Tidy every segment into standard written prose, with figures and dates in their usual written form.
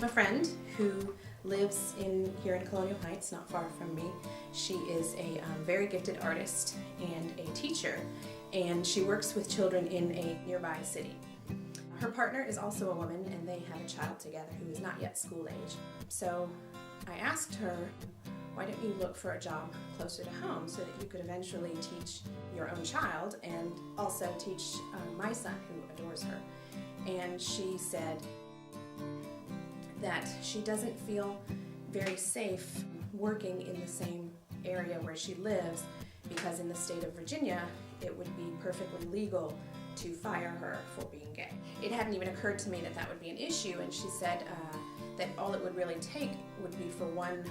have a friend who lives here in Colonial Heights, not far from me. She is a very gifted artist and a teacher, and she works with children in a nearby city. Her partner is also a woman, and they have a child together who is not yet school age. So I asked her, why don't you look for a job closer to home so that you could eventually teach your own child and also teach my son, who adores her. And she said that she doesn't feel very safe working in the same area where she lives because in the state of Virginia it would be perfectly legal to fire her for being gay. It hadn't even occurred to me that that would be an issue, and she said that all it would really take would be for one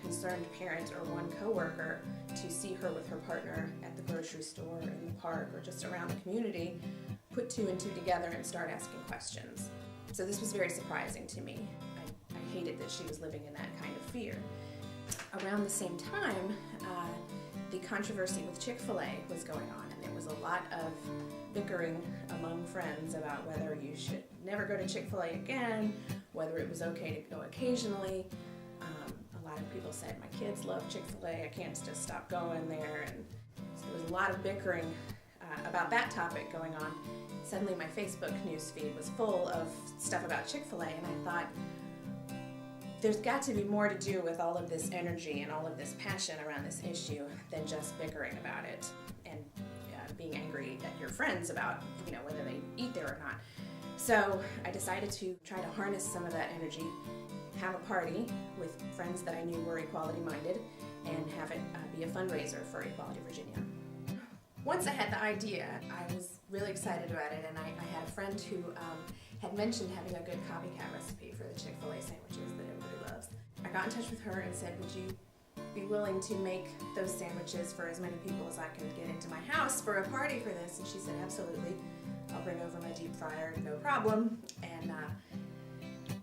concerned parent or one coworker to see her with her partner at the grocery store, in the park, or just around the community, put two and two together and start asking questions. So this was very surprising to me. I hated that she was living in that kind of fear. Around the same time, the controversy with Chik-fil-A was going on, and there was a lot of bickering among friends about whether you should never go to Chik-fil-A again, whether it was okay to go occasionally. A lot of people said, my kids love Chik-fil-A, I can't just stop going there. And so there was a lot of bickering about that topic going on. Suddenly my Facebook news feed was full of stuff about Chik-fil-A, and I thought, there's got to be more to do with all of this energy and all of this passion around this issue than just bickering about it and being angry at your friends about, whether they eat there or not. So I decided to try to harness some of that energy, have a party with friends that I knew were equality-minded, and have it be a fundraiser for Equality Virginia. Once I had the idea, I was really excited about it, and I had a friend who had mentioned having a good copycat recipe for the Chik-fil-A sandwiches that everybody loves. I got in touch with her and said, would you be willing to make those sandwiches for as many people as I can get into my house for a party for this? And she said, absolutely. I'll bring over my deep fryer, no problem. And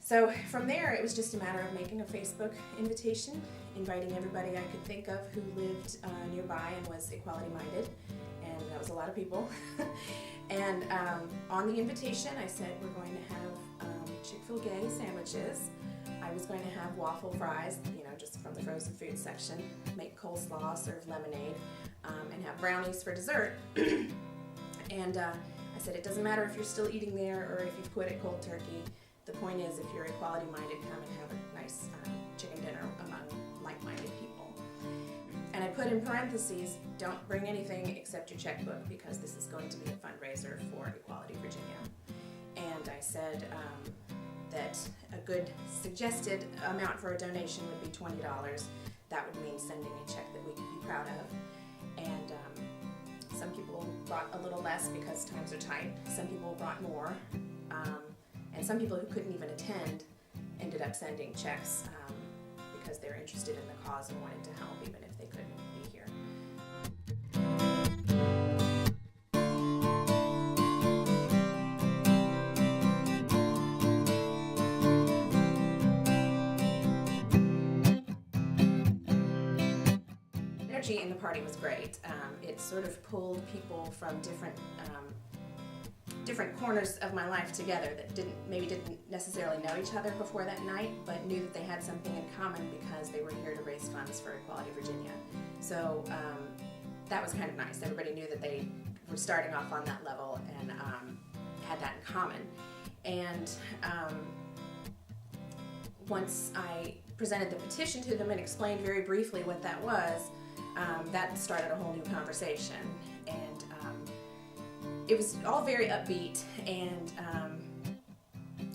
so from there, it was just a matter of making a Facebook invitation, inviting everybody I could think of who lived nearby and was equality-minded, and that was a lot of people. And on the invitation, I said we're going to have Chik-fil-Gay sandwiches. I was going to have waffle fries, just from the frozen food section, make coleslaw, serve lemonade, and have brownies for dessert. And I said it doesn't matter if you're still eating there or if you've quit it cold turkey. The point is, if you're equality-minded, come and have a nice chicken dinner among like-minded people. And I put in parentheses, don't bring anything except your checkbook because this is going to be a fundraiser for Equality Virginia. And I said that a good suggested amount for a donation would be $20. That would mean sending a check that we could be proud of. And some people brought a little less because times are tight. Some people brought more. And some people who couldn't even attend ended up sending checks because they're interested in the cause and wanted to help even if they couldn't be here. Energy in the party was great. It sort of pulled people from different corners of my life together that maybe didn't necessarily know each other before that night, but knew that they had something in common because they were here to raise funds for Equality Virginia. So that was kind of nice. Everybody knew that they were starting off on that level and had that in common. And once I presented the petition to them and explained very briefly what that was, that started a whole new conversation. And it was all very upbeat and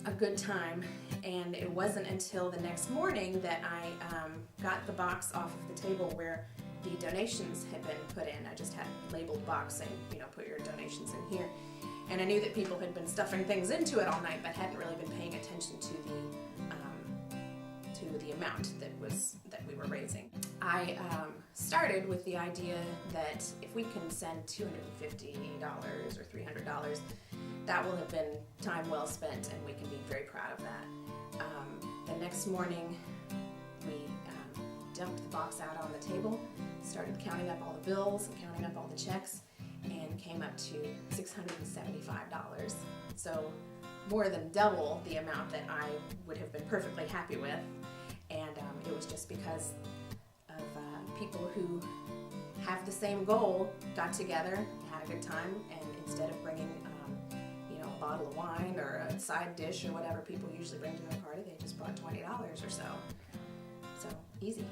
a good time, and it wasn't until the next morning that I got the box off of the table where the donations had been put in. I just had a labeled box saying, put your donations in here. And I knew that people had been stuffing things into it all night but hadn't really been paying attention to the amount that we were raising. I started with the idea that if we can send $250 or $300, that will have been time well spent, and we can be very proud of that. The next morning, we dumped the box out on the table, started counting up all the bills and counting up all the checks, and came up to $675. So more than double the amount that I would have been perfectly happy with. And it was just because of people who have the same goal got together, had a good time, and instead of bringing a bottle of wine or a side dish or whatever people usually bring to their party, they just brought $20 or so. So easy.